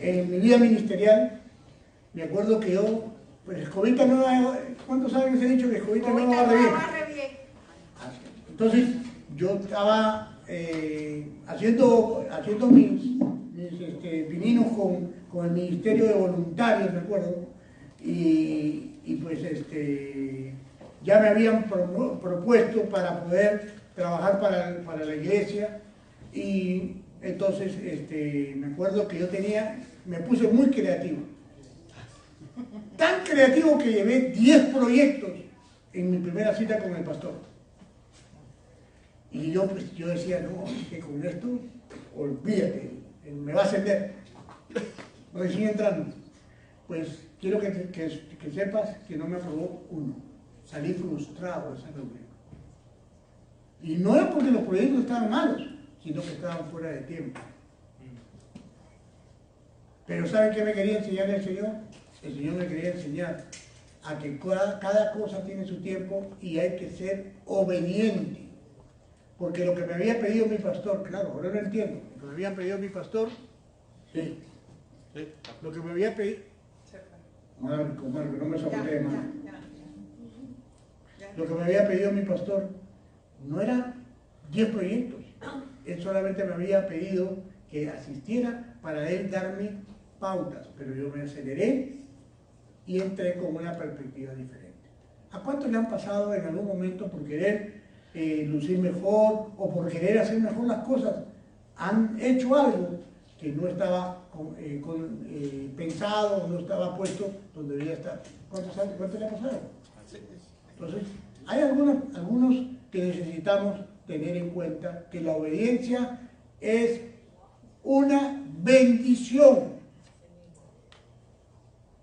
en mi vida ministerial, me acuerdo que yo, pues escobita no va, ¿cuántos saben ese dicho que escobita no barre bien? Entonces, yo estaba haciendo mis pininos con el Ministerio de Voluntarios, me acuerdo, y pues ya me habían propuesto para poder trabajar para la iglesia, y entonces me acuerdo que me puse muy creativo. Tan creativo que llevé 10 proyectos en mi primera cita con el pastor. Y yo decía, no, que con esto, olvídate, me va a ascender. Recién entrando. Pues quiero que sepas que no me aprobó uno. Salí frustrado de esa reunión. Y no era porque los proyectos estaban malos, sino que estaban fuera de tiempo. Pero ¿saben qué me quería enseñar el Señor? El Señor me quería enseñar a que cada cosa tiene su tiempo y hay que ser obediente. Porque lo que me había pedido mi pastor, claro, ahora lo entiendo, lo que me había pedido mi pastor, sí. Lo que me había pedido... Marco, no me saboteé, Marco. Lo que me había pedido mi pastor no era 10 proyectos. Él solamente me había pedido que asistiera para él darme pautas, pero yo me aceleré y entré con una perspectiva diferente. ¿A cuántos le han pasado en algún momento por querer lucir mejor o por querer hacer mejor las cosas? Han hecho algo que no estaba pensado, no estaba puesto donde debía estar. ¿Cuántos le ha pasado? Entonces, hay algunos que necesitamos tener en cuenta que la obediencia es una bendición.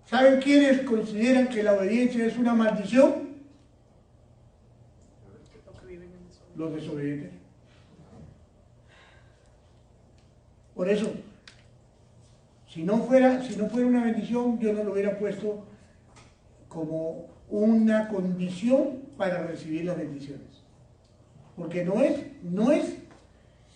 ¿Saben quiénes consideran que la obediencia es una maldición? Los desobedientes. Por eso, si no fuera una bendición, Dios no lo hubiera puesto como una condición para recibir las bendiciones. Porque no es,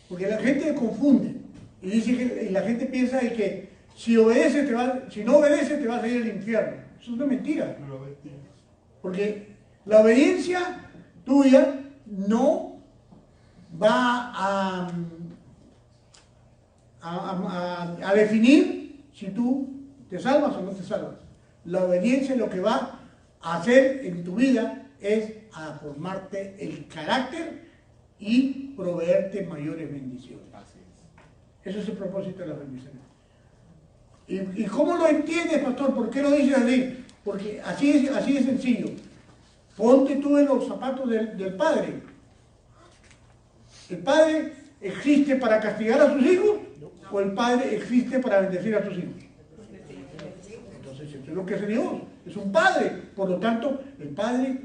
porque la gente confunde y dice y la gente piensa de que si no obedece te va a salir al infierno. Eso es una mentira. Porque la obediencia tuya no va a definir si tú te salvas o no te salvas. La obediencia lo que va a hacer en tu vida es a formarte el carácter y proveerte mayores bendiciones. Ese es el propósito de las bendiciones. ¿Y cómo lo entiendes, pastor? ¿Por qué lo dices así? Porque así es sencillo. Ponte tú en los zapatos del padre. ¿El padre existe para castigar a sus hijos? ¿O el padre existe para bendecir a sus hijos? Entonces, eso es lo que es Dios. Es un padre. Por lo tanto, el padre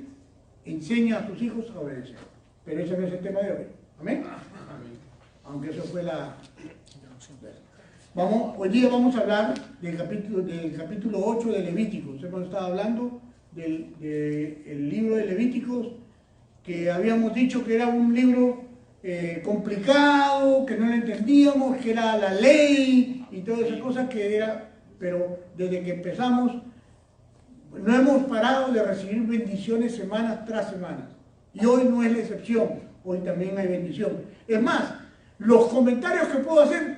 enseña a sus hijos a obedecer. Pero ese no es el tema de hoy. ¿Amén? Aunque eso fue hoy día vamos a hablar del capítulo 8 de Levíticos. Hemos estado hablando del libro de Levíticos, que habíamos dicho que era un libro complicado, que no lo entendíamos, que era la ley y todas esas cosas pero desde que empezamos no hemos parado de recibir bendiciones semanas tras semanas. Y hoy no es la excepción, hoy también hay bendición. Es más, los comentarios que puedo hacer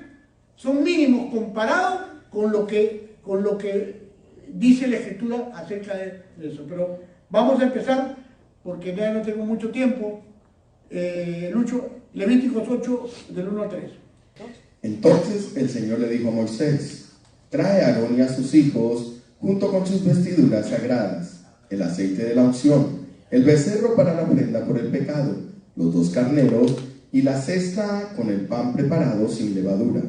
son mínimos comparados con lo que dice la Escritura acerca de eso. Pero vamos a empezar, porque ya no tengo mucho tiempo. Lucho, Levíticos 8, del 1 al 3. Entonces el Señor le dijo a Moisés: trae a Aarón y a sus hijos, junto con sus vestiduras sagradas, el aceite de la unción, el becerro para la ofrenda por el pecado, los 2 carneros y la cesta con el pan preparado sin levadura.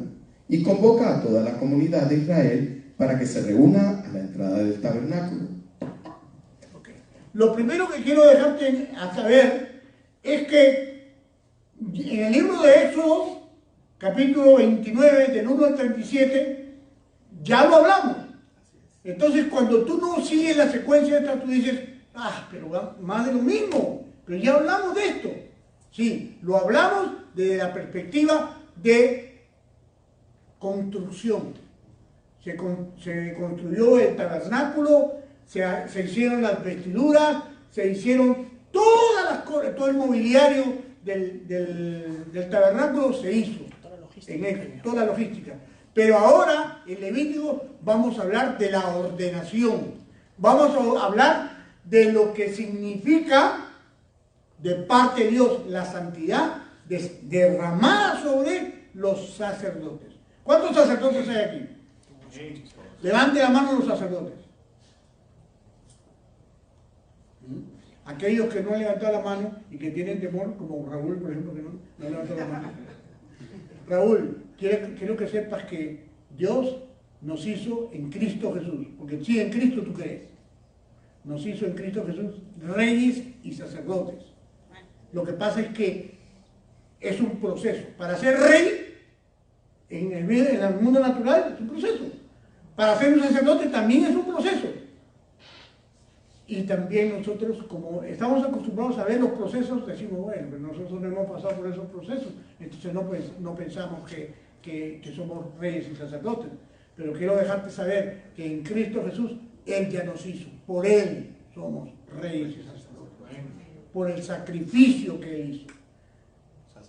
Y convoca a toda la comunidad de Israel para que se reúna a la entrada del tabernáculo. Okay. Lo primero que quiero dejarte a saber es que en el libro de Éxodo, capítulo 29, del 1 al 37, ya lo hablamos. Entonces, cuando tú no sigues la secuencia esta, tú dices, pero va más de lo mismo, pero ya hablamos de esto. Sí, lo hablamos desde la perspectiva de construcción. se construyó el tabernáculo, se hicieron las vestiduras, se hicieron todas las cosas, todo el mobiliario del tabernáculo se hizo, toda la logística. Pero ahora, en Levítico, vamos a hablar de la ordenación. Vamos a hablar de lo que significa de parte de Dios la santidad derramada sobre los sacerdotes. ¿Cuántos sacerdotes hay aquí? Levante la mano los sacerdotes. Aquellos que no han levantado la mano y que tienen temor, como Raúl, por ejemplo, que no ha levantado la mano. Raúl, quiero que sepas que Dios nos hizo en Cristo Jesús, porque si en Cristo tú crees, nos hizo en Cristo Jesús reyes y sacerdotes. Lo que pasa es que es un proceso. Para ser rey, en el mundo natural, es un proceso. Para ser un sacerdote también es un proceso. Y también nosotros, como estamos acostumbrados a ver los procesos, decimos, bueno, pero nosotros no hemos pasado por esos procesos, entonces no pensamos que somos reyes y sacerdotes. Pero quiero dejarte saber que en Cristo Jesús, Él ya nos hizo. Por Él somos reyes y sacerdotes. Por el sacrificio que Él hizo.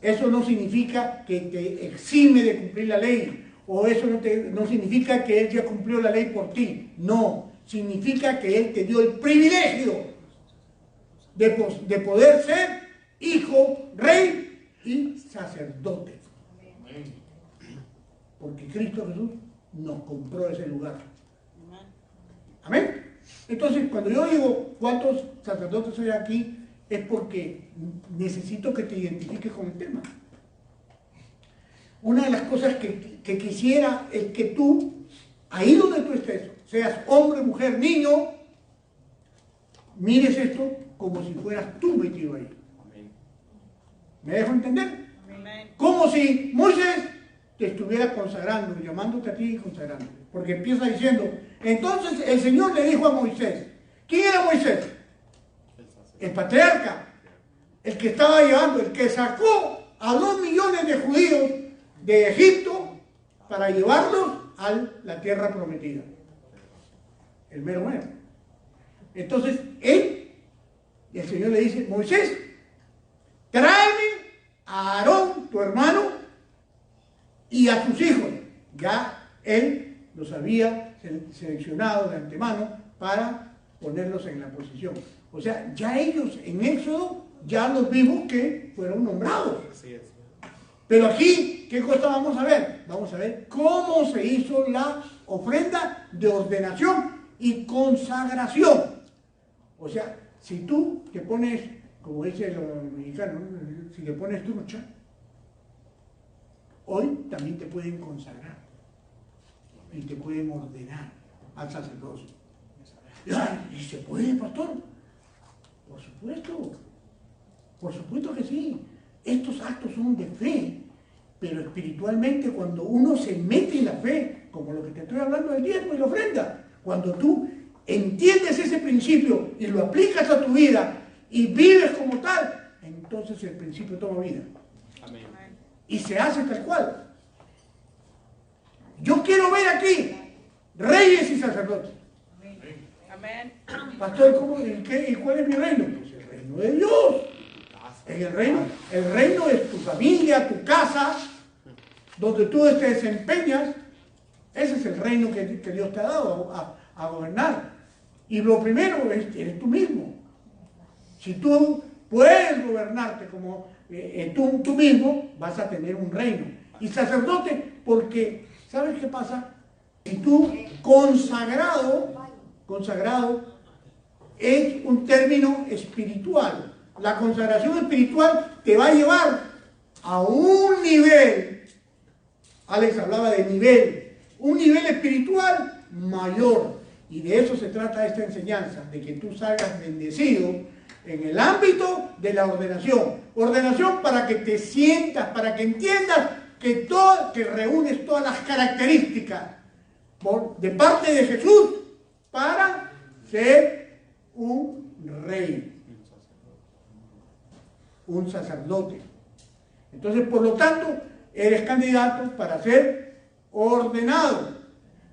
Eso no significa que te exime de cumplir la ley, o eso no significa que Él ya cumplió la ley por ti. No, significa que Él te dio el privilegio de poder ser hijo, rey y sacerdote. Porque Cristo Jesús nos compró ese lugar. Amén. Entonces, cuando yo digo cuántos sacerdotes hay aquí, es porque necesito que te identifiques con el tema. Una de las cosas que quisiera es que tú, ahí donde tú estés, seas hombre, mujer, niño, mires esto como si fueras tú metido ahí. ¿Me dejo entender? Como si Moisés te estuviera consagrando, llamándote a ti y consagrándote. Porque empieza diciendo, entonces el Señor le dijo a Moisés, ¿quién era Moisés? El patriarca, el que estaba llevando, el que sacó a 2 millones de judíos de Egipto para llevarlos a la tierra prometida. El mero mero. Entonces, el Señor le dice, Moisés, tráeme a Aarón, tu hermano, y a sus hijos. Ya él los había seleccionado de antemano para ponerlos en la posición. O sea, ya ellos en Éxodo ya los vimos que fueron nombrados. Pero aquí, ¿qué cosa vamos a ver? Vamos a ver cómo se hizo la ofrenda de ordenación y consagración. O sea, si tú te pones, como dice los mexicanos, si te pones trucha, hoy también te pueden consagrar y te pueden ordenar al sacerdocio. ¿Y se puede, pastor? Por supuesto que sí. Estos actos son de fe, pero espiritualmente cuando uno se mete en la fe, como lo que te estoy hablando del diezmo y la ofrenda, cuando tú entiendes ese principio y lo aplicas a tu vida y vives como tal, entonces el principio toma vida. Amén. Y se hace tal cual. Yo quiero ver aquí reyes y sacerdotes. Amén. Pastor, ¿y cuál es mi reino? Pues el reino de Dios. El reino es tu familia, tu casa, donde tú te desempeñas. Ese es el reino que Dios te ha dado a gobernar. Y lo primero eres tú mismo. Si tú puedes gobernarte como tú mismo, vas a tener un reino. Y sacerdote, porque, ¿sabes qué pasa? Si tú consagrado es un término espiritual. La consagración espiritual te va a llevar a un nivel, Alex hablaba de nivel, un nivel espiritual mayor. Y de eso se trata esta enseñanza, de que tú salgas bendecido en el ámbito de la ordenación. Ordenación para que te sientas, para que entiendas que reúnes todas las características de parte de Jesús para ser un rey, un sacerdote. Entonces, por lo tanto, eres candidato para ser ordenado.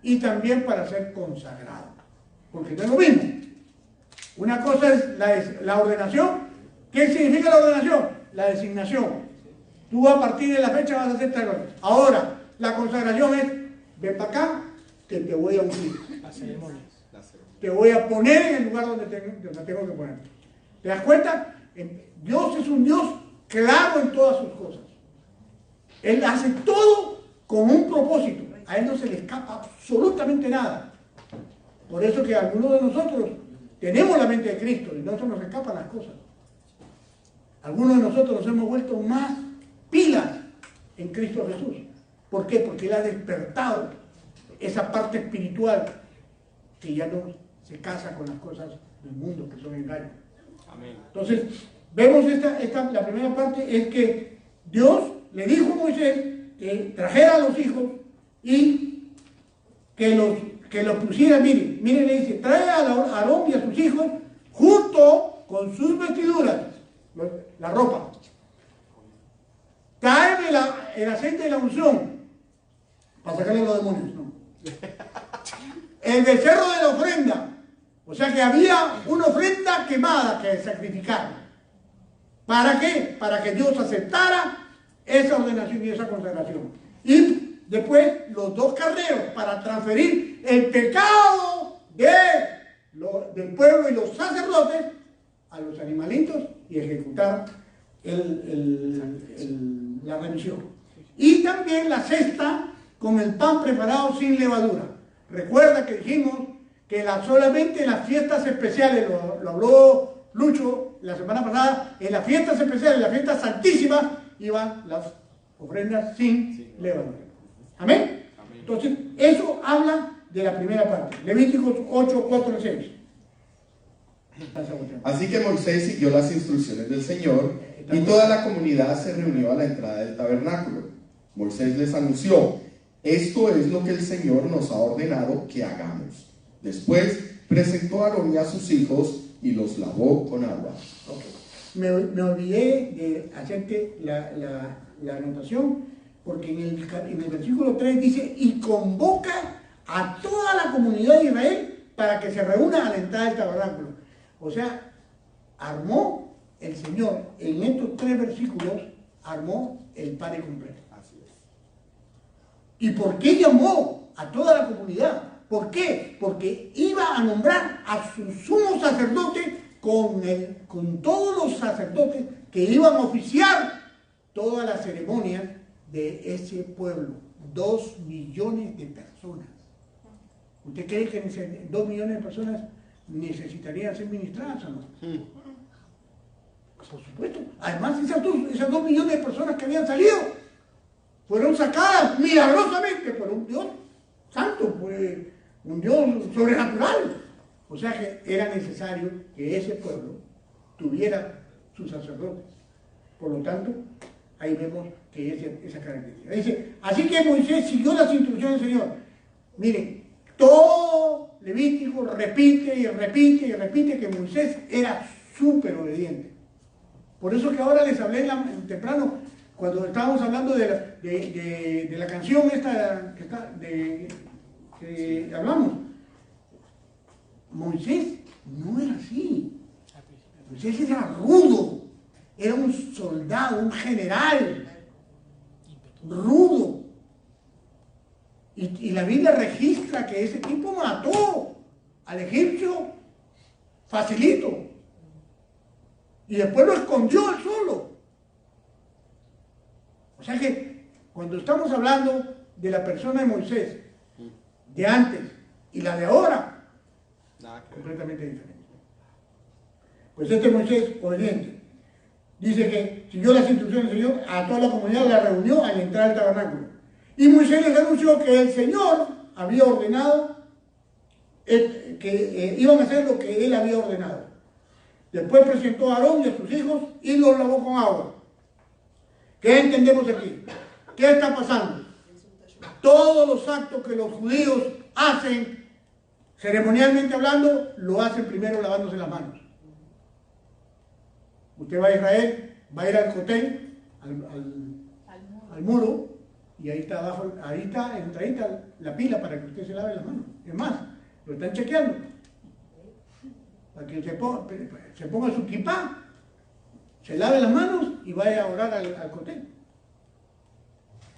y también para ser consagrado. Porque no es lo mismo. Una cosa es la ordenación. ¿Qué significa la ordenación? La designación. Tú a partir de la fecha vas a hacer tal cosa. Ahora, la consagración es, ven para acá, que te voy a ungir. Las ceremonias. Te voy a poner en el lugar donde tengo que poner. ¿Te das cuenta? Dios es un Dios claro en todas sus cosas. Él hace todo con un propósito. A Él no se le escapa absolutamente nada. Por eso que algunos de nosotros tenemos la mente de Cristo y no se nos escapan las cosas. Algunos de nosotros nos hemos vuelto más pilas en Cristo Jesús. ¿Por qué? Porque Él ha despertado esa parte espiritual que ya no se casa con las cosas del mundo, que son engaños. Amén. Entonces, vemos la primera parte es que Dios le dijo a Moisés que trajera a los hijos y que los pusiera. Miren, le dice, trae a Aarón y a sus hijos junto con sus vestiduras, la ropa. Tráeme el aceite de la unción para sacarle a los demonios, ¿no? El becerro de la ofrenda. O sea que había una ofrenda quemada que sacrificar. ¿Para qué? Para que Dios aceptara esa ordenación y esa consagración. Y después los 2 carneros para transferir el pecado del pueblo y los sacerdotes a los animalitos y ejecutar la remisión. Y también la cesta con el pan preparado sin levadura. Recuerda que dijimos que solamente en las fiestas especiales, lo habló Lucho la semana pasada, en las fiestas especiales, en las fiestas santísimas, iban las ofrendas sin levadura. ¿Amén? Entonces, eso habla de la primera parte. Levíticos 8, 4 y 6. Así que Moisés siguió las instrucciones del Señor y toda la comunidad se reunió a la entrada del tabernáculo. Moisés les anunció: esto es lo que el Señor nos ha ordenado que hagamos. Después presentó a Aarón y a sus hijos y los lavó con agua. Okay. Me olvidé de hacerte la anotación, porque en el versículo 3 dice, y convoca a toda la comunidad de Israel para que se reúna a la entrada del tabernáculo. O sea, armó el Señor, en estos 3 versículos, armó el padre completo. Así es. ¿Y por qué llamó a toda la comunidad? ¿Por qué? Porque iba a nombrar a su sumo sacerdote con todos los sacerdotes que iban a oficiar toda la ceremonia de ese pueblo. 2 millones de personas. ¿Usted cree que 2 millones de personas necesitarían ser ministradas o no? Por supuesto. Además, esas 2 millones de personas que habían salido fueron sacadas milagrosamente por un Dios santo, por un Dios sobrenatural. O sea que era necesario que ese pueblo tuviera sus sacerdotes. Por lo tanto, ahí vemos que esa característica. Dice, así que Moisés siguió las instrucciones del Señor. Miren, todo Levítico repite y repite y repite que Moisés era súper obediente. Por eso que ahora les hablé temprano, cuando estábamos hablando de la canción esta que hablamos. Moisés no era así. Moisés era rudo, era un soldado, un general, rudo. Y la Biblia registra que ese tipo mató al egipcio facilito. Y después lo escondió él solo. O sea que cuando estamos hablando de la persona de Moisés, de antes y la de ahora, completamente diferente. Pues este Moisés obediente dice que siguió las instrucciones del Señor, a toda la comunidad la reunió al entrar al tabernáculo. Y Moisés les anunció que el Señor había ordenado, que iban a hacer lo que él había ordenado. Después presentó a Aarón y a sus hijos y los lavó con agua. ¿Qué entendemos aquí? ¿Qué está pasando? Todos los actos que los judíos hacen, ceremonialmente hablando, lo hacen primero lavándose las manos. Usted va a Israel, va a ir al hotel, al muro, y ahí está abajo, ahí está entradita la pila para que usted se lave las manos. Es más, lo están chequeando. Para que se ponga su kipá, se lave las manos y vaya a orar al cóctel.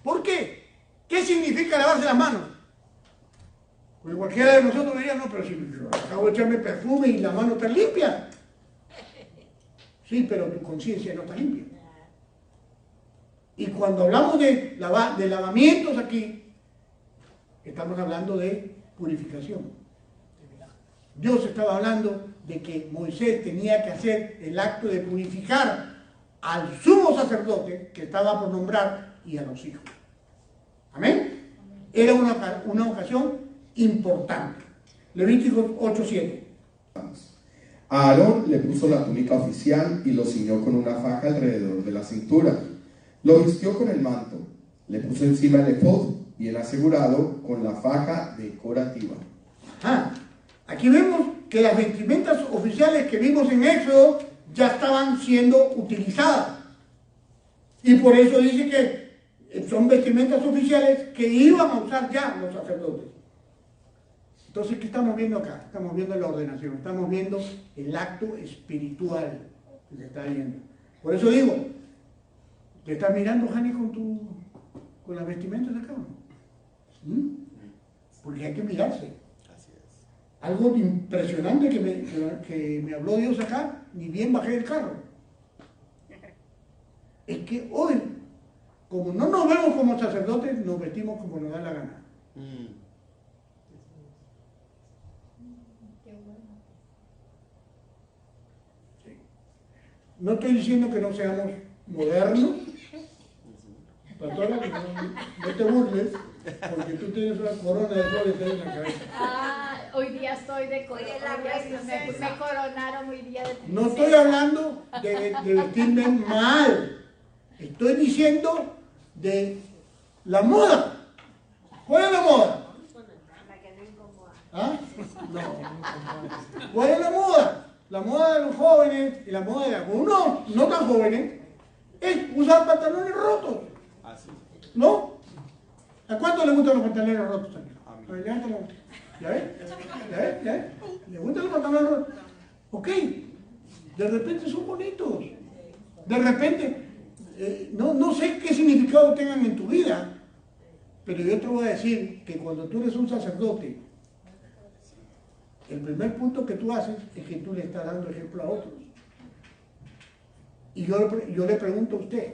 ¿Por qué? ¿Qué significa lavarse las manos? Porque cualquiera de nosotros diría, no, pero si acabo de echarme perfume y la mano está limpia. Sí, pero tu conciencia no está limpia. Y cuando hablamos de lavamientos aquí, estamos hablando de purificación. Dios estaba hablando de que Moisés tenía que hacer el acto de purificar al sumo sacerdote que estaba por nombrar y a los hijos. ¿Amén? Era una ocasión importante. Levíticos 8:7. A Aarón le puso la túnica oficial y lo ciñó con una faja alrededor de la cintura. Lo vistió con el manto, le puso encima el efod y el asegurado con la faja decorativa. Aquí vemos que las vestimentas oficiales que vimos en Éxodo ya estaban siendo utilizadas. Y por eso dice que son vestimentas oficiales que iban a usar ya los sacerdotes. Entonces, ¿qué estamos viendo acá? Estamos viendo la ordenación, estamos viendo el acto espiritual que se está viendo. Por eso digo, ¿te estás mirando, Jani, con las vestimentas acá? Porque hay que mirarse. Algo impresionante que me habló Dios acá, ni bien bajé del carro. Es que hoy, como no nos vemos como sacerdotes, nos vestimos como nos da la gana. Sí. No estoy diciendo que no seamos modernos. Pastora, no te burles, porque tú tienes una corona de flores en la cabeza. Hoy día estoy de me coronaron hoy día de princesa. No estoy hablando de vestirme mal. Estoy diciendo de la moda. ¿Cuál es la moda? ¿Ah? No. ¿Cuál es la moda? La moda de los jóvenes y la moda de algunos no tan jóvenes es usar pantalones rotos. ¿No? ¿A cuánto le gustan los pantalones rotos? A ver, levántalo. ¿Ya ves? ¿Ya ves? ¿Ya ves? ¿Le gustan los pantalones rotos? Ok. De repente son bonitos. De repente, no sé qué significado tengan en tu vida, pero yo te voy a decir que cuando tú eres un sacerdote, el primer punto que tú haces es que tú le estás dando ejemplo a otros. Y yo le pregunto a usted,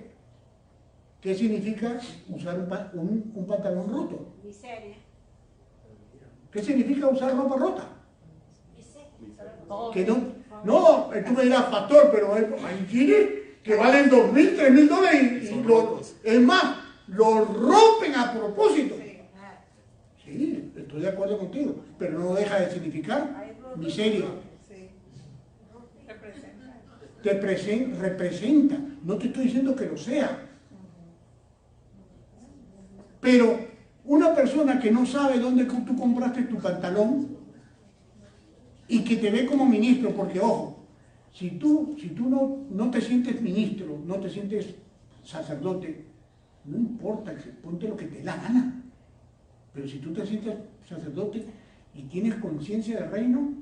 ¿qué significa usar un pantalón roto? Miseria. ¿Qué significa usar ropa rota? Que no, tú me dirás, pastor, pero hay jeans que valen $2,000, $3,000 y es más, lo rompen a propósito. Sí, estoy de acuerdo contigo, pero no deja de significar miseria. Te representa, no te estoy diciendo que lo sea. Pero una persona que no sabe dónde tú compraste tu pantalón y que te ve como ministro, porque ojo, si tú no te sientes ministro, no te sientes sacerdote, no importa, ponte lo que te dé la gana. Pero si tú te sientes sacerdote y tienes conciencia del reino,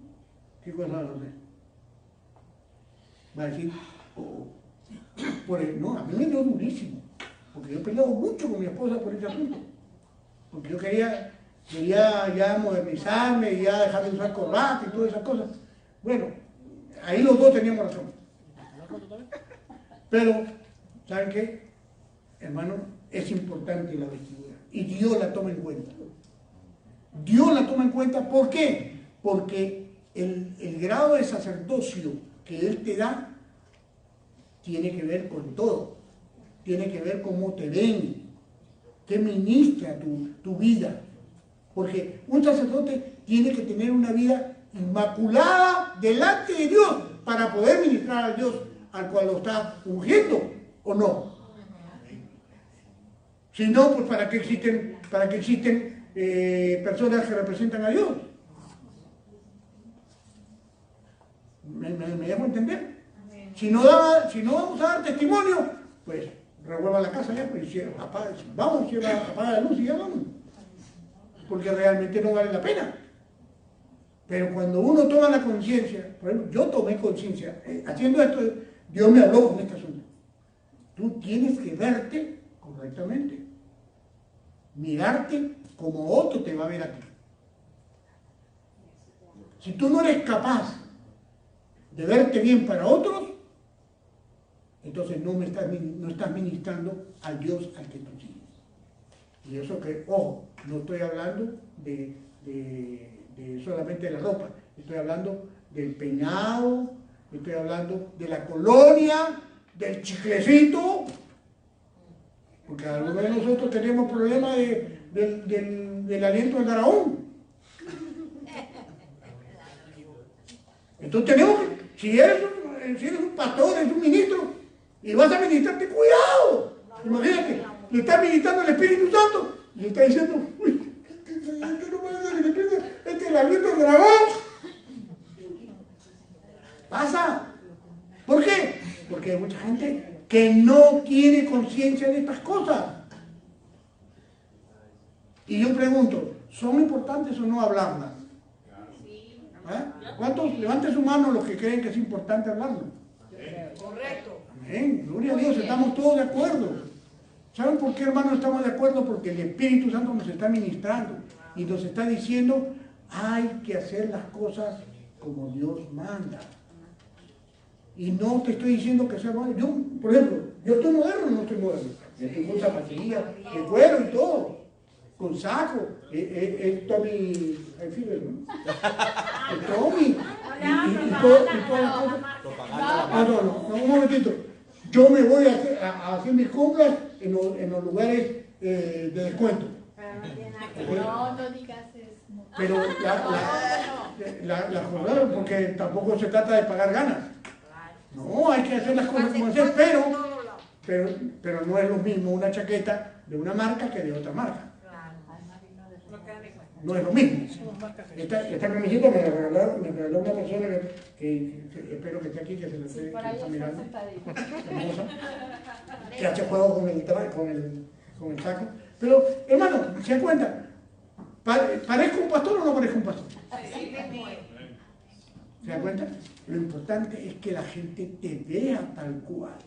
¿qué cosa vas a hacer? Va a decir, no, a mí me dio durísimo, porque yo he peleado mucho con mi esposa por ese asunto, porque yo quería ya modernizarme y ya dejar de usar corbata y todas esas cosas. Bueno, ahí los dos teníamos razón. Pero, ¿saben qué? Hermano, es importante la vestidura y Dios la toma en cuenta. Dios la toma en cuenta, ¿por qué? Porque el grado de sacerdocio que Él te da tiene que ver con todo. Tiene que ver cómo te ven, qué ministra tu vida. Porque un sacerdote tiene que tener una vida inmaculada delante de Dios para poder ministrar al Dios al cual lo está ungiendo, ¿o no? Si no, pues ¿para qué existen personas que representan a Dios? ¿Me dejo entender? Si no vamos a dar testimonio, pues revuelva la casa ya, pues vamos, apaga la luz y ya vamos. Porque realmente no vale la pena. Pero cuando uno toma la conciencia, por ejemplo, yo tomé conciencia, haciendo esto, Dios me habló con este asunto. Tú tienes que verte correctamente. Mirarte como otro te va a ver a ti. Si tú no eres capaz de verte bien para otros, entonces no estás ministrando al Dios al que tú sigues. Y eso que, ojo, no estoy hablando de solamente de la ropa, estoy hablando del peinado, estoy hablando de la colonia, del chiclecito, porque algunos de nosotros tenemos problemas del aliento del dragón. Entonces tenemos que, si eres un pastor, eres un ministro, y vas a ministrar, ten cuidado. Imagínate, le está ministrando el Espíritu Santo, y le está diciendo, uy, no puede ser el Espíritu, este es el aliento del dragón. Pasa. ¿Por qué? Porque hay mucha gente que no tiene conciencia de estas cosas. Y yo pregunto, ¿son importantes o no hablarlas? ¿Cuántos levanten su mano los que creen que es importante hablarlo? Correcto. Amén, gloria a Dios, estamos todos de acuerdo. ¿Saben por qué, hermanos, estamos de acuerdo? Porque el Espíritu Santo nos está ministrando y nos está diciendo, hay que hacer las cosas como Dios manda. Y no te estoy diciendo que sea malo. Yo, por ejemplo, yo estoy moderno o no estoy moderno. Yo estoy con zapatillas, de cuero y todo, con saco. El Tommy, el Fiber, ¿no? El Tommy. Y todas las cosas. No, un momentito. Yo me voy a hacer mis compras en los lugares de descuento. No digas eso. Pero la jornada, porque tampoco se trata de pagar ganas. No, hay que hacer las cosas como hacer, pero no es lo mismo una chaqueta de una marca que de otra marca. No es lo mismo. Esta camiseta me la regaló una persona que espero que esté aquí, que se la esté mirando. Hermosa. Que hace juego con el saco. Pero, hermano, ¿se dan cuenta? ¿Parezco un pastor o no parezco un pastor? ¿Se dan cuenta? Lo importante es que la gente te vea tal cual.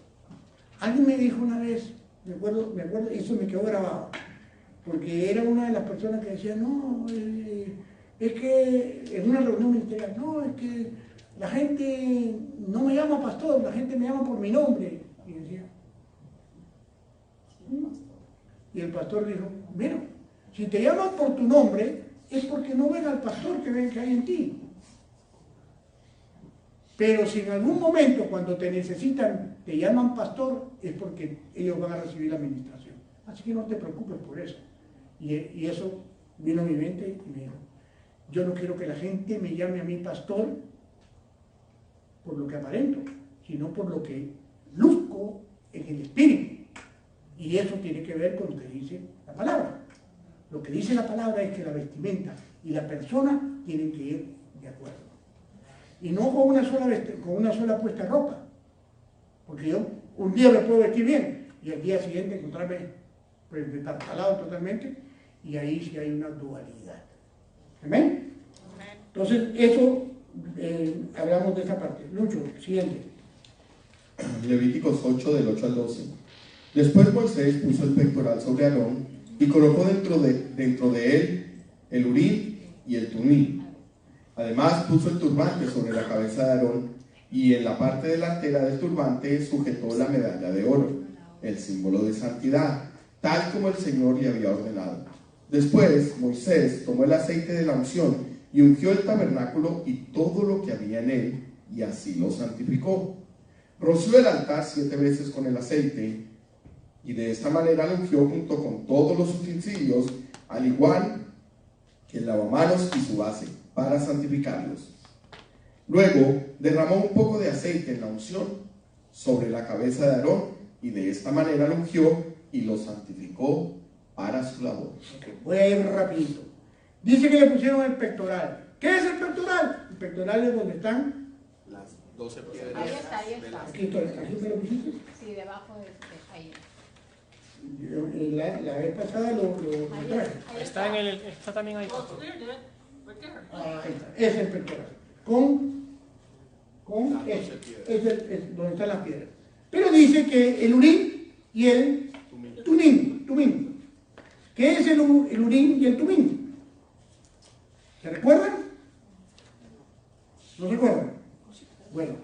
Alguien me dijo una vez, me acuerdo, eso me quedó grabado, porque era una de las personas que decía, no, es que en una reunión ministerial, no, es que la gente no me llama pastor, la gente me llama por mi nombre. Y decía, y el pastor dijo, mira, si te llaman por tu nombre, es porque no ven al pastor que ven que hay en ti. Pero si en algún momento, cuando te necesitan, te llaman pastor, es porque ellos van a recibir la administración. Así que no te preocupes por eso. Y eso vino a mi mente y me dijo, yo no quiero que la gente me llame a mí pastor por lo que aparento, sino por lo que luzco en el espíritu. Y eso tiene que ver con lo que dice la palabra. Lo que dice la palabra es que la vestimenta y la persona tienen que ir de acuerdo. Y no con una sola puesta de ropa. Porque yo un día me puedo vestir bien y al día siguiente encontrarme pues, destartalado totalmente, y ahí sí hay una dualidad. ¿Amén? Entonces, eso hablamos de esta parte. Lucho, siguiente. Levíticos 8, del 8 al 12. Después Moisés puso el pectoral sobre Aarón y colocó dentro de él el Urim y el Tumim. Además puso el turbante sobre la cabeza de Aarón y en la parte delantera del turbante sujetó la medalla de oro, el símbolo de santidad, tal como el Señor le había ordenado. Después Moisés tomó el aceite de la unción y ungió el tabernáculo y todo lo que había en él, y así lo santificó. Roció el altar 7 veces con el aceite, y de esta manera lo ungió junto con todos los utensilios, al igual que el lavamanos y su base, para santificarlos. Luego derramó un poco de aceite en la unción sobre la cabeza de Aarón, y de esta manera lo ungió y lo santificó para su labor. Okay, voy a ir rapidito. Dice que le pusieron el pectoral. ¿Qué es el pectoral? El pectoral es donde están las 12 piedras. Ahí está. aquí me lo pusiste. Sí, debajo de ahí. La vez pasada lo traje. Está también ahí. Ahí está, es el pectoral. Es donde están las piedras. Pero dice que el urín y el tumín. ¿Qué es el urín y el tumín? ¿Se recuerdan? ¿No se recuerdan? Bueno,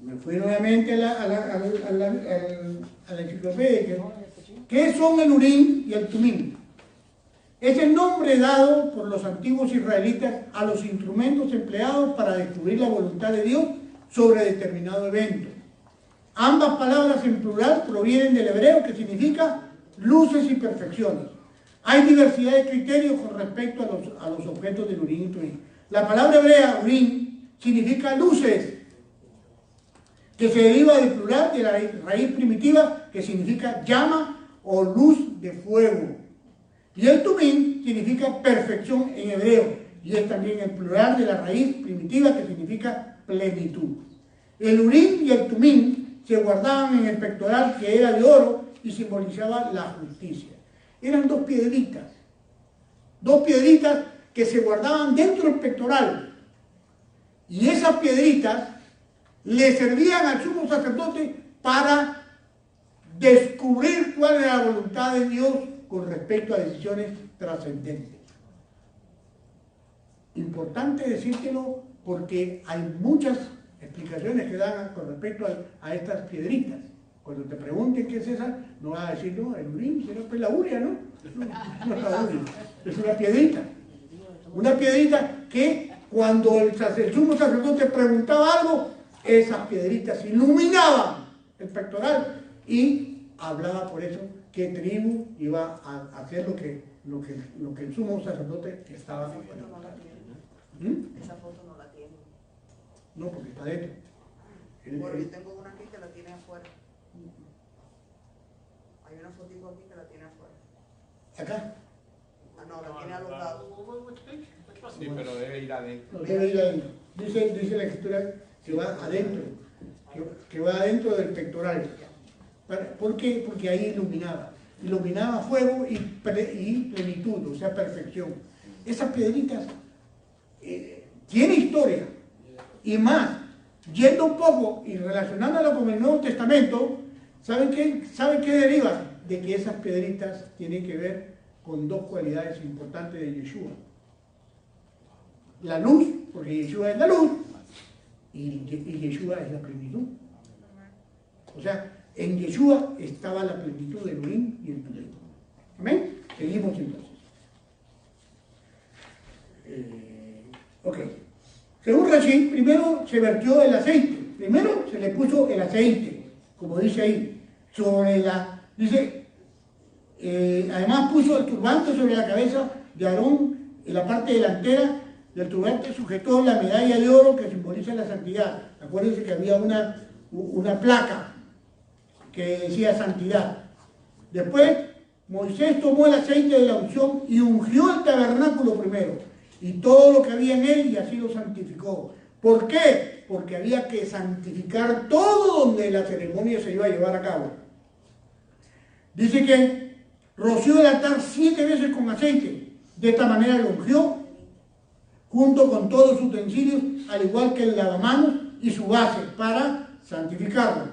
me fui nuevamente a la enciclopedia. ¿Qué son el urín y el tumín? Es el nombre dado por los antiguos israelitas a los instrumentos empleados para descubrir la voluntad de Dios sobre determinado evento. Ambas palabras en plural provienen del hebreo, que significa luces y perfecciones. Hay diversidad de criterios con respecto a los objetos del urín y tumín. La palabra hebrea urín significa luces, que se deriva del plural de la raíz primitiva, que significa llama o luz de fuego. Y el tumín significa perfección en hebreo, y es también el plural de la raíz primitiva, que significa plenitud. El urín y el tumín se guardaban en el pectoral, que era de oro y simbolizaba la justicia. Eran dos piedritas que se guardaban dentro del pectoral, y esas piedritas le servían al sumo sacerdote para descubrir cuál era la voluntad de Dios con respecto a decisiones trascendentes. Importante decírtelo porque hay muchas explicaciones que dan con respecto a estas piedritas. Cuando te pregunten qué es esa, no vas a decir, no, el urín, será pues la urea, ¿no? No es la urea, es una piedrita. Una piedrita que cuando el sumo sacerdote preguntaba algo, esas piedritas iluminaban el pectoral y hablaba por eso qué tribu iba a hacer lo que el sumo sacerdote estaba haciendo. Esa foto no la tiene. No, porque está dentro. Bueno, yo tengo una aquí que la tiene afuera. Hay una fotito aquí que la tiene afuera. ¿Acá? Ah, no, la tiene a los lados. Sí, pero debe ir adentro. No, debe ir adentro. Dice la escritura que va adentro, que va adentro del pectoral. ¿Por qué? Porque ahí iluminaba fuego y plenitud, o sea, perfección. Esas piedritas tienen historia, y más, yendo un poco y relacionándola con el Nuevo Testamento, ¿saben qué deriva? De que esas piedritas tienen que ver con dos cualidades importantes de Yeshua. La luz, porque Yeshua es la luz, y Yeshua es la plenitud. O sea, en Yeshua estaba la plenitud del urín y el tumín. ¿Amén? Seguimos entonces. Ok. Según Rashi, primero se vertió el aceite. Primero se le puso el aceite, como dice ahí, sobre la... Dice, además puso el turbante sobre la cabeza de Aarón, en la parte delantera del turbante sujetó la medalla de oro que simboliza la santidad. Acuérdense que había una placa que decía santidad. Después, Moisés tomó el aceite de la unción y ungió el tabernáculo primero, y todo lo que había en él, y así lo santificó. ¿Por qué? Porque había que santificar todo donde la ceremonia se iba a llevar a cabo. Dice que roció el altar 7 veces con aceite. De esta manera lo ungió, junto con todos sus utensilios, al igual que el lavamanos y su base, para santificarlo.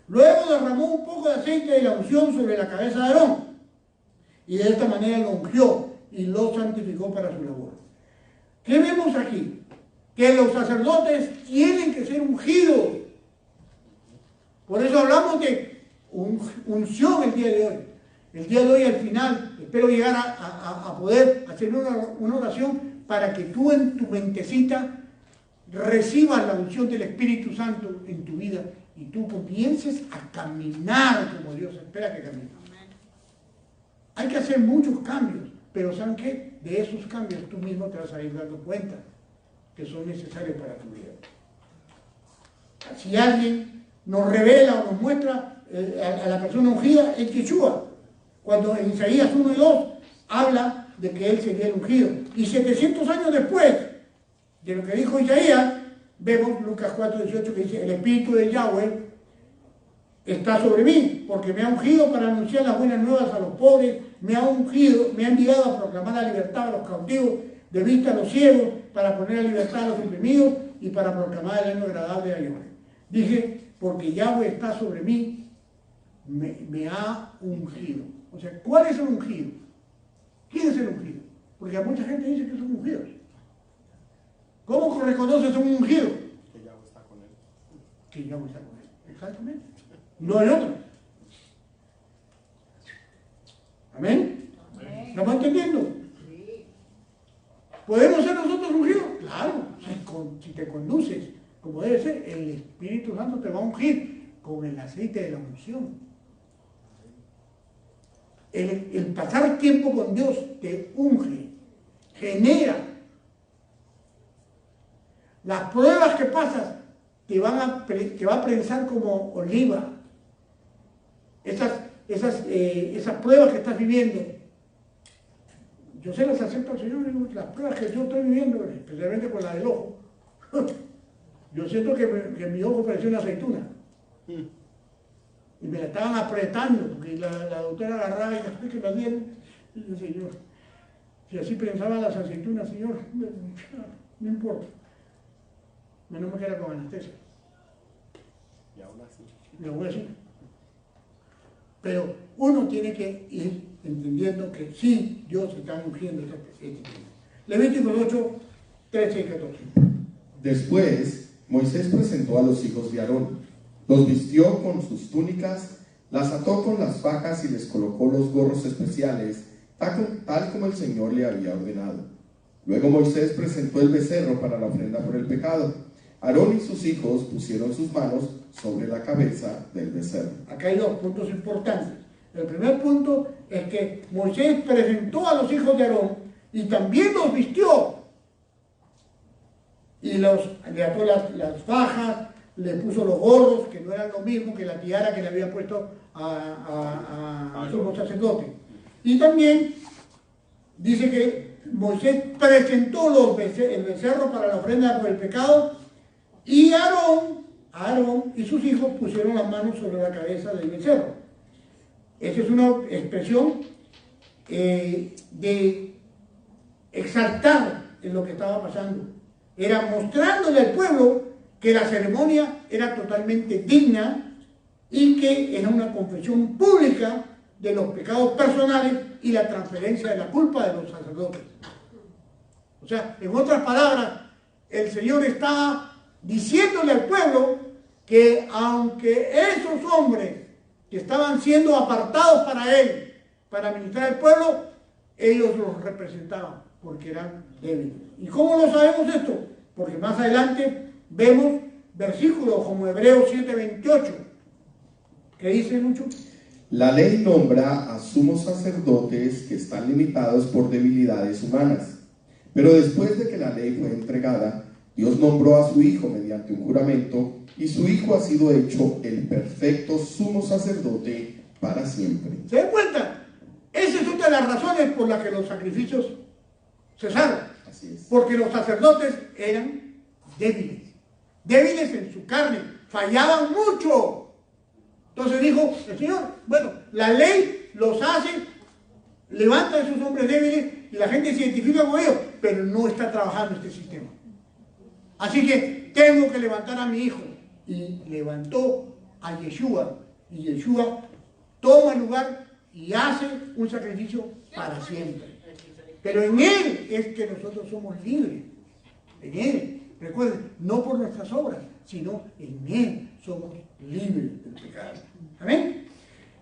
Luego derramó un poco de aceite de la unción sobre la cabeza de Aarón, y de esta manera lo ungió y lo santificó para su labor. ¿Qué vemos aquí? Que los sacerdotes tienen que ser ungidos. Por eso hablamos de unción el día de hoy. El día de hoy, al final, espero llegar a poder hacer una oración para que tú en tu mentecita recibas la unción del Espíritu Santo en tu vida y tú comiences a caminar como Dios espera que camines. Hay que hacer muchos cambios, pero ¿saben qué? De esos cambios tú mismo te vas a ir dando cuenta que son necesarios para tu vida. Si alguien nos revela o nos muestra a la persona ungida, es Yeshua. Cuando en Isaías 1 y 2 habla de que él sería el ungido. Y 700 años después de lo que dijo Isaías, vemos Lucas 4:18 que dice, el Espíritu de Yahweh está sobre mí, porque me ha ungido para anunciar las buenas nuevas a los pobres, me ha ungido, me ha enviado a proclamar la libertad a los cautivos, de vista a los ciegos, para poner a libertad a los oprimidos y para proclamar el año agradable de Jehová. Dije, porque Yahweh está sobre mí, me ha ungido. O sea, ¿cuál es el ungido? ¿Quién es el ungido? Porque mucha gente dice que son ungidos. ¿Cómo reconoces un ungido? Que Yahweh está con él. Que Yahweh está con él. Exactamente. No hay otro. ¿Amén? ¿Estamos entendiendo? ¿Podemos ser nosotros ungidos? Claro. Si te conduces como debe ser, el Espíritu Santo te va a ungir con el aceite de la unción. El pasar tiempo con Dios te unge, genera. Las pruebas que pasas te va a prensar como oliva. Esas pruebas que estás viviendo, yo se las acepto al Señor, las pruebas que yo estoy viviendo, especialmente con la del ojo. Yo siento que mi ojo parecía una aceituna. Y me la estaban apretando, porque la doctora agarraba y después que la dieron, y yo, Señor, si así pensaban las aceitunas, Señor, no importa. No me queda con anestesia. Y aún así. Y aún así. Pero uno tiene que ir entendiendo que sí, Dios está ungiendo este tiempo. Levíticos 8, 13 y 14. Después, Moisés presentó a los hijos de Aarón, los vistió con sus túnicas, las ató con las fajas y les colocó los gorros especiales, tal como el Señor le había ordenado. Luego Moisés presentó el becerro para la ofrenda por el pecado. Aarón y sus hijos pusieron sus manos sobre la cabeza del becerro. Acá hay dos puntos importantes. El primer punto es que Moisés presentó a los hijos de Aarón y también los vistió. Y le ató las fajas, le puso los gorros, que no eran lo mismo que la tiara que le había puesto a sumo sacerdote. Y también dice que Moisés presentó el becerro para la ofrenda por el pecado, y Aarón y sus hijos pusieron las manos sobre la cabeza del becerro. Esa es una expresión de exaltar en lo que estaba pasando. Era mostrándole al pueblo que la ceremonia era totalmente digna y que era una confesión pública de los pecados personales y la transferencia de la culpa de los sacerdotes. O sea, en otras palabras, el Señor estaba diciéndole al pueblo que aunque esos hombres que estaban siendo apartados para Él, para ministrar al pueblo, ellos los representaban porque eran débiles. ¿Y cómo lo sabemos esto? Porque más adelante vemos versículos como Hebreos 7:28, que dice mucho. La ley nombra a sumos sacerdotes que están limitados por debilidades humanas, pero después de que la ley fue entregada, Dios nombró a su Hijo mediante un juramento, y su Hijo ha sido hecho el perfecto sumo sacerdote para siempre. ¿Se dan cuenta? Esa es una de las razones por las que los sacrificios cesaron. Así es. Porque los sacerdotes eran débiles en su carne, fallaban mucho. Entonces dijo el Señor, bueno, la ley los hace, levanta a esos hombres débiles y la gente se identifica con ellos, pero no está trabajando este sistema. Así que tengo que levantar a mi hijo. Y levantó a Yeshua. Y Yeshua toma el lugar y hace un sacrificio para siempre. Pero en Él es que nosotros somos libres. En Él. Recuerden, no por nuestras obras, sino en Él somos libres del pecado. Amén.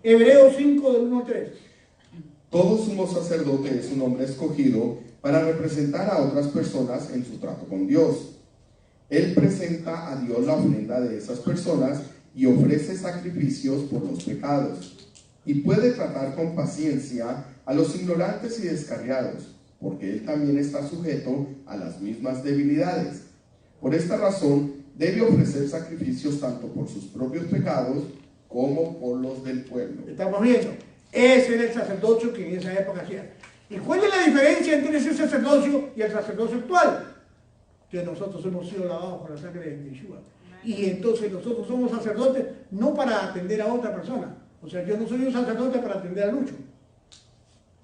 Hebreos 5, del 1 al 3. Todo sumo sacerdote es un hombre escogido para representar a otras personas en su trato con Dios. Él presenta a Dios la ofrenda de esas personas y ofrece sacrificios por los pecados. Y puede tratar con paciencia a los ignorantes y descarriados, porque Él también está sujeto a las mismas debilidades. Por esta razón, debe ofrecer sacrificios tanto por sus propios pecados como por los del pueblo. Estamos viendo, ese era el sacerdocio que en esa época hacía. ¿Y cuál es la diferencia entre ese sacerdocio y el sacerdocio actual? Que nosotros hemos sido lavados por la sangre de Yeshua. Y entonces nosotros somos sacerdotes no para atender a otra persona. O sea, yo no soy un sacerdote para atender a Lucho.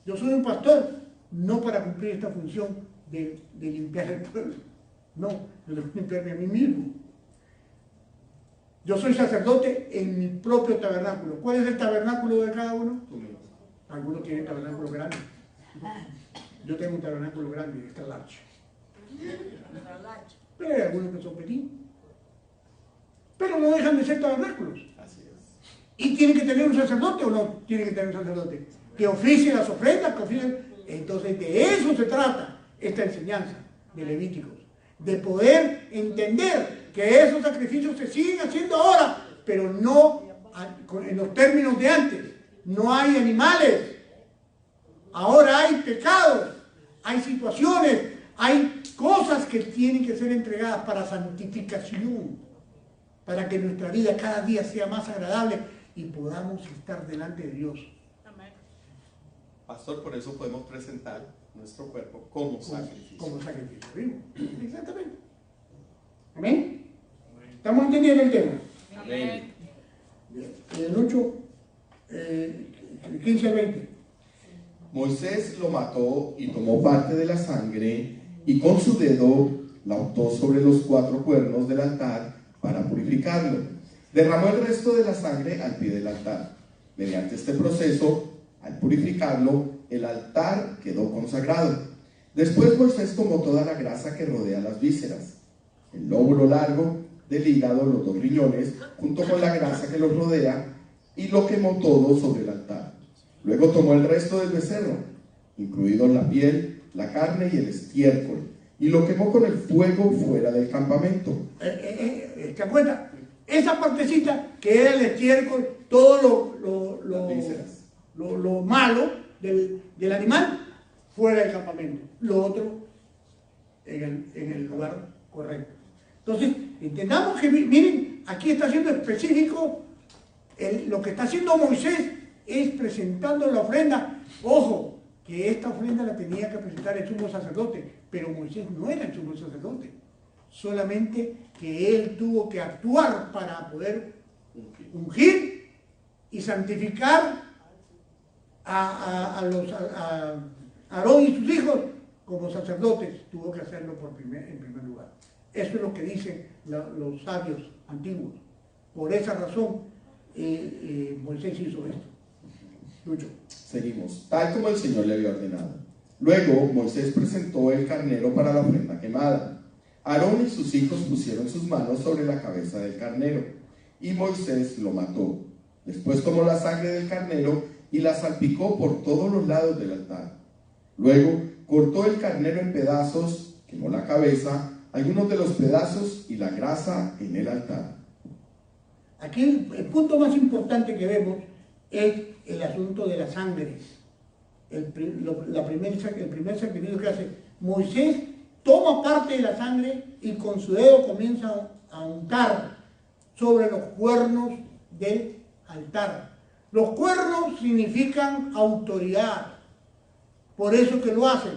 Yo soy un pastor no para cumplir esta función de limpiar el pueblo. No, yo debo limpiarme a mí mismo. Yo soy sacerdote en mi propio tabernáculo. ¿Cuál es el tabernáculo de cada uno? Algunos tienen tabernáculo grande. Yo tengo un tabernáculo grande, está large. Pero hay algunos que son pequeños. Pero no dejan de ser tabernáculos. Así es. ¿Y tienen que tener un sacerdote o no tienen que tener un sacerdote? Que oficie las ofrendas, que oficie... Entonces de eso se trata esta enseñanza de Levíticos. De poder entender que esos sacrificios se siguen haciendo ahora, pero no en los términos de antes. No hay animales. Ahora hay pecados, hay situaciones, hay cosas que tienen que ser entregadas para santificación, para que nuestra vida cada día sea más agradable y podamos estar delante de Dios. Pastor, por eso podemos presentar nuestro cuerpo como sacrificio. Como sacrificio vivo. Exactamente. ¿Amén? ¿Estamos entendiendo el tema? Amén. El 8, 15 al 20. Moisés lo mató y tomó parte de la sangre y con su dedo la untó sobre los 4 cuernos del altar para purificarlo. Derramó el resto de la sangre al pie del altar. Mediante este proceso, al purificarlo, el altar quedó consagrado. Después Moisés tomó toda la grasa que rodea las vísceras, el lóbulo largo del hígado, los 2 riñones, junto con la grasa que los rodea, y lo quemó todo sobre el altar. Luego tomó el resto del becerro, incluidos la piel, la carne y el estiércol, y lo quemó con el fuego fuera del campamento. ¿Te das cuenta? Esa partecita que era el estiércol, todo lo malo del animal, fuera del campamento. Lo otro en el lugar correcto. Entonces, entendamos que, miren, aquí está siendo específico, lo que está haciendo Moisés es presentando la ofrenda. Ojo, que esta ofrenda la tenía que presentar el sumo sacerdote, pero Moisés no era el sumo sacerdote. Solamente que él tuvo que actuar para poder ungir y santificar a Aarón y sus hijos como sacerdotes. Tuvo que hacerlo en primer lugar. Eso es lo que dicen los sabios antiguos. Por esa razón Moisés hizo esto. Lucho. Seguimos, tal como el Señor le había ordenado. Luego Moisés presentó el carnero para la ofrenda quemada. Aarón y sus hijos pusieron sus manos sobre la cabeza del carnero, y Moisés lo mató. Después tomó la sangre del carnero y la salpicó por todos los lados del altar. Luego cortó el carnero en pedazos, quemó la cabeza, algunos de los pedazos y la grasa en el altar. Aquí el punto más importante que vemos es el asunto de la sangre. El primer sacrificio que hace Moisés, toma parte de la sangre y con su dedo comienza a untar sobre los cuernos del altar. Los cuernos significan autoridad, por eso que lo hacen.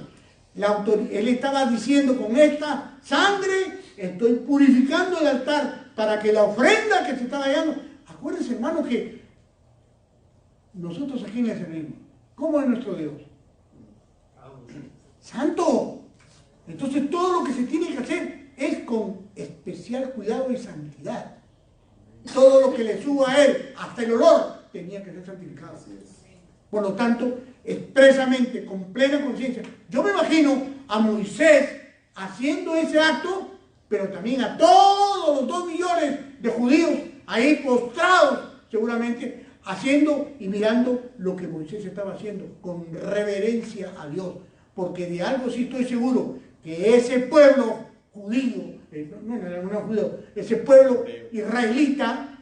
Él estaba diciendo, con esta sangre estoy purificando el altar para que la ofrenda que se estaba dando. Acuérdense, hermanos, que nosotros aquí le servimos. ¿Cómo es nuestro Dios? Santo. Entonces todo lo que se tiene que hacer es con especial cuidado y santidad. Todo lo que le suba a él, hasta el olor, tenía que ser santificado. Por lo tanto, expresamente, con plena conciencia, yo me imagino a Moisés haciendo ese acto, pero también a todos los 2 millones de judíos ahí postrados, seguramente, haciendo y mirando lo que Moisés estaba haciendo, con reverencia a Dios. Porque de algo sí estoy seguro, que ese pueblo judío, no judío, ese pueblo israelita,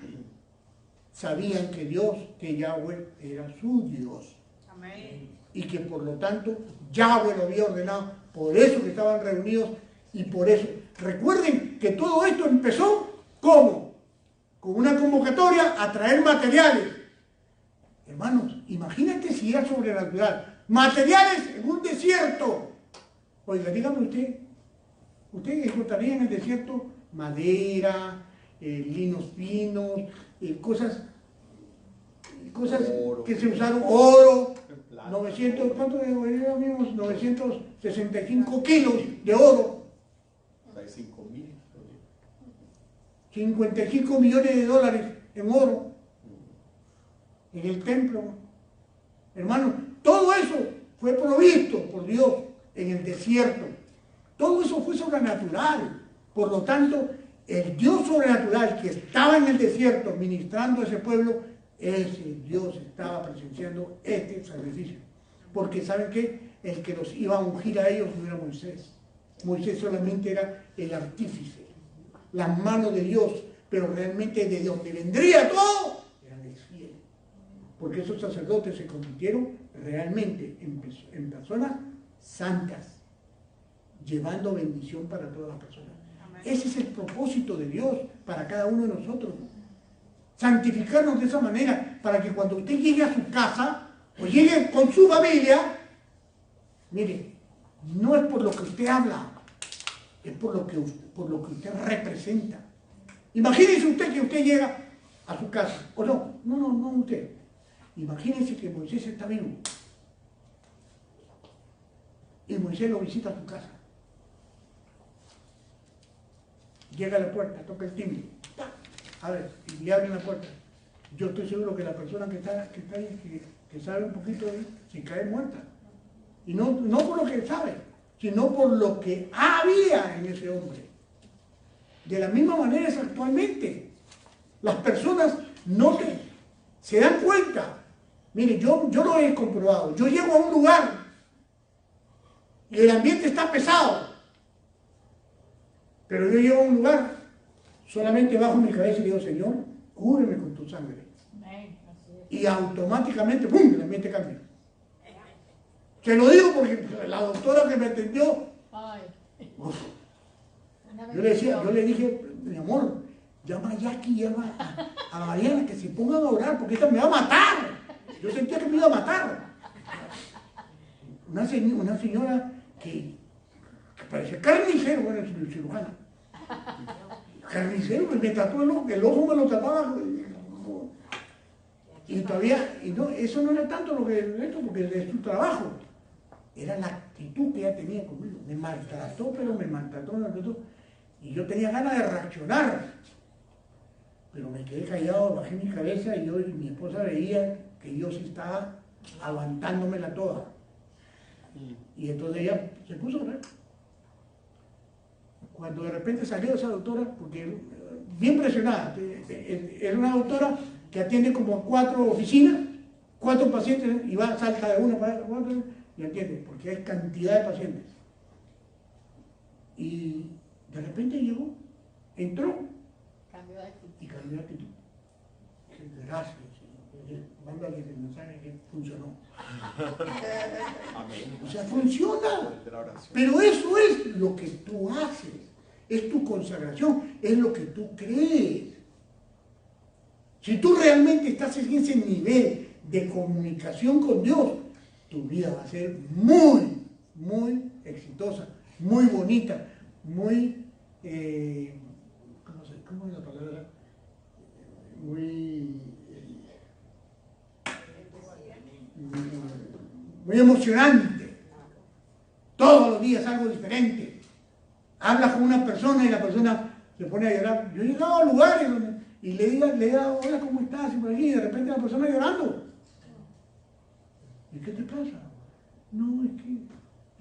sabían que Dios, que Yahweh era su Dios. Amén. Y que por lo tanto Yahweh lo había ordenado, por eso que estaban reunidos y por eso. Recuerden que todo esto empezó ¿cómo? Con una convocatoria a traer materiales. Hermanos, imagínate si era sobrenatural. Materiales en un desierto. Oiga, dígame usted encontraría en el desierto madera, linos finos, cosas Oro. que se usaron, oro, Plata. 965 kilos de oro, 5.000. 55 millones de dólares en oro, en el templo. Hermano, todo eso fue provisto por Dios en el desierto. Todo eso fue sobrenatural. Por lo tanto, el Dios sobrenatural que estaba en el desierto ministrando a ese pueblo, ese Dios estaba presenciando este sacrificio. Porque ¿saben qué? El que los iba a ungir a ellos no era Moisés. Moisés solamente era el artífice, las manos de Dios, pero realmente de donde vendría todo eran los fieles. Porque esos sacerdotes se convirtieron realmente en personas santas, llevando bendición para todas las personas. Ese es el propósito de Dios para cada uno de nosotros. Santificarnos de esa manera para que cuando usted llegue a su casa o llegue con su familia, mire, no es por lo que usted habla, es por lo que usted representa. Imagínese usted que usted llega a su casa, o no usted. Imagínese que Moisés está vivo y Moisés lo visita a su casa. Llega a la puerta, toca el timbre, a ver, y le abren la puerta. Yo estoy seguro que la persona que está ahí, que sabe un poquito, se cae muerta. Y no por lo que sabe, sino por lo que había en ese hombre. De la misma manera es actualmente. Las personas se dan cuenta. Mire, yo lo he comprobado. Yo llego a un lugar y el ambiente está pesado. Pero yo llego a un lugar, solamente bajo mi cabeza y digo, Señor, cúbreme con tu sangre. Y automáticamente, ¡pum!, el ambiente cambia. Se lo digo porque la doctora que me atendió, yo le dije, mi amor, llama a Jackie, llama a Mariana, que se pongan a orar, porque esta me va a matar. Yo sentía que me iba a matar. Una señora que parece carnicero, bueno, es cirujana. Carnicero, me trató el ojo me lo tapaba. Y todavía, eso no era tanto lo que esto, porque es su trabajo. Era la actitud que ella tenía conmigo. Me maltrató, pero me maltrató. Y yo tenía ganas de reaccionar. Pero me quedé callado, bajé mi cabeza y mi esposa veía que yo sí estaba aguantándomela toda. Y entonces ella se puso a orar. Cuando de repente salió esa doctora, porque bien presionada, era una doctora que atiende como 4 oficinas, 4 pacientes, y salta de una para otra, y atiende, porque hay cantidad de pacientes. Y de repente llegó, entró, y cambió de actitud. Gracias, Señor. Manda que el mensaje que funcionó. O sea, funciona. Pero eso es lo que tú haces. Es tu consagración, es lo que tú crees. Si tú realmente estás en ese nivel de comunicación con Dios, tu vida va a ser muy, muy exitosa, muy bonita, muy, ¿cómo es la palabra? Muy emocionante. Todos los días algo diferente. Hablas con una persona y la persona se pone a llorar. Yo he llegado a lugares y le digo, hola, ¿cómo estás? Y por aquí, y de repente la persona llorando. ¿Y qué te pasa? No, es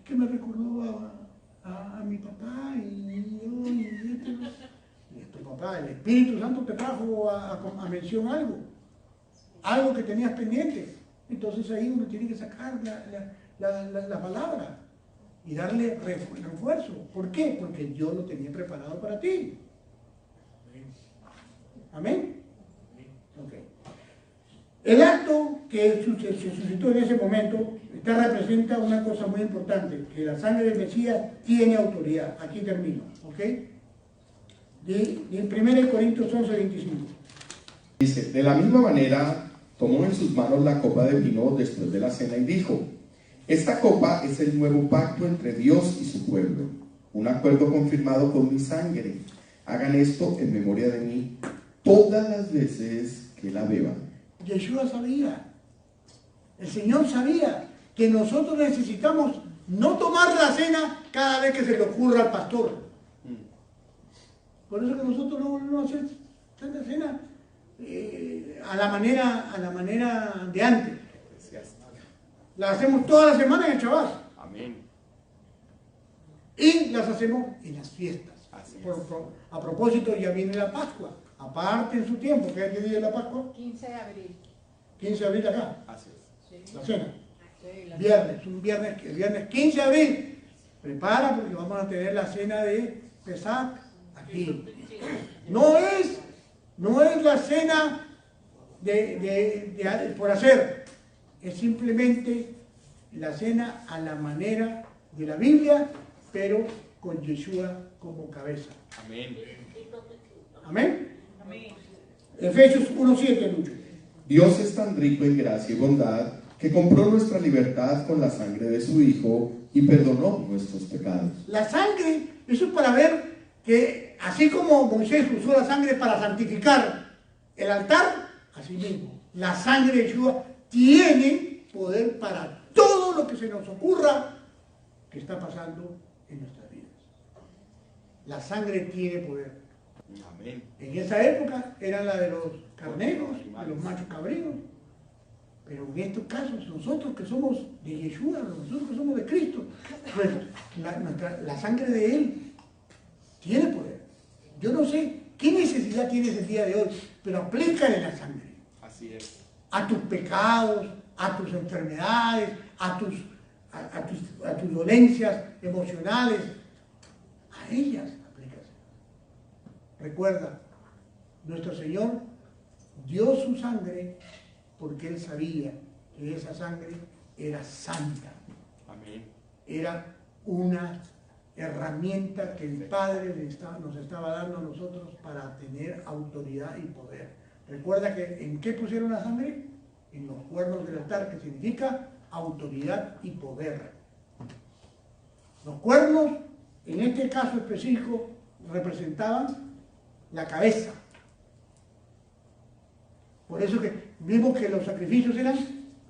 que me recordó a mi papá y tu papá, el Espíritu Santo te trajo a mención algo que tenías pendiente. Entonces ahí uno tiene que sacar la palabra y darle refuerzo. ¿Por qué? Porque Dios lo tenía preparado para ti. Amén. Okay. El acto que se suscitó en ese momento representa una cosa muy importante, que la sangre del Mesías tiene autoridad. Aquí termino, ¿ok? De 1 Corintios 11, 25. Dice, de la misma manera, tomó en sus manos la copa de vino después de la cena y dijo, esta copa es el nuevo pacto entre Dios y su pueblo, un acuerdo confirmado con mi sangre. Hagan esto en memoria de mí todas las veces que la beban. Yeshua sabía, el Señor sabía que nosotros necesitamos no tomar la cena cada vez que se le ocurra al pastor. Por eso que nosotros no hacemos Santa Cena a la manera de antes. La hacemos toda la semana en el Shabbat. Amén. Y las hacemos en las fiestas. Así es. A propósito, ya viene la Pascua. Aparte en su tiempo, ¿qué día es la Pascua? 15 de abril. 15 de abril acá, Así es. Sí. la cena. Sí, la- Viernes, el viernes 15 de abril. Prepara porque vamos a tener la cena de Pesach aquí. No es la cena por hacer, es simplemente la cena a la manera de la Biblia, pero con Yeshua como cabeza. Amén. Amén. Efesios 1:7, Lucho. Dios es tan rico en gracia y bondad que compró nuestra libertad con la sangre de su Hijo y perdonó nuestros pecados. La sangre, eso es para ver que así como Moisés usó la sangre para santificar el altar, así mismo, la sangre de Yeshua tiene poder para todo lo que se nos ocurra que está pasando en nuestras vidas. La sangre tiene poder. Amén. En esa época era la de los carneros, de los machos cabríos. Pero en estos casos, nosotros que somos de Yeshua, nosotros que somos de Cristo, pues la sangre de Él tiene poder. Yo no sé qué necesidad tienes el día de hoy, pero aplícale la sangre Así es. a tus pecados, a tus enfermedades, a tus dolencias emocionales. A ellas aplícase. Recuerda, nuestro Señor dio su sangre porque Él sabía que esa sangre era santa. Amén. Era una herramienta que el Padre nos estaba dando a nosotros para tener autoridad y poder. Recuerda que ¿en qué pusieron la sangre? En los cuernos del altar, que significa autoridad y poder. Los cuernos, en este caso específico, representaban la cabeza. Por eso que vimos que los sacrificios eran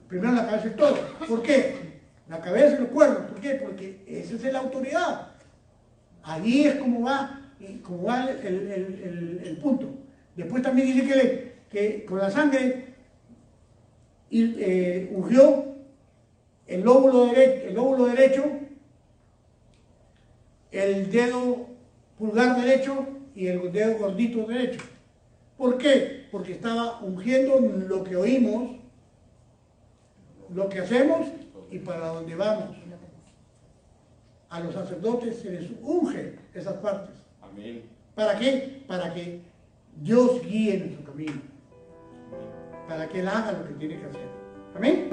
primero la cabeza y todo. ¿Por qué? La cabeza y los cuernos. ¿Por qué? Porque esa es la autoridad. Allí es como va el punto. Después también dice que con la sangre ungió el lóbulo derecho, el dedo pulgar derecho y el dedo gordito derecho. ¿Por qué? Porque estaba ungiendo lo que oímos, lo que hacemos y para dónde vamos. A los sacerdotes se les unge esas partes. Amén. ¿Para qué? Para que Dios guíe nuestro camino. Para que Él haga lo que tiene que hacer. Amén.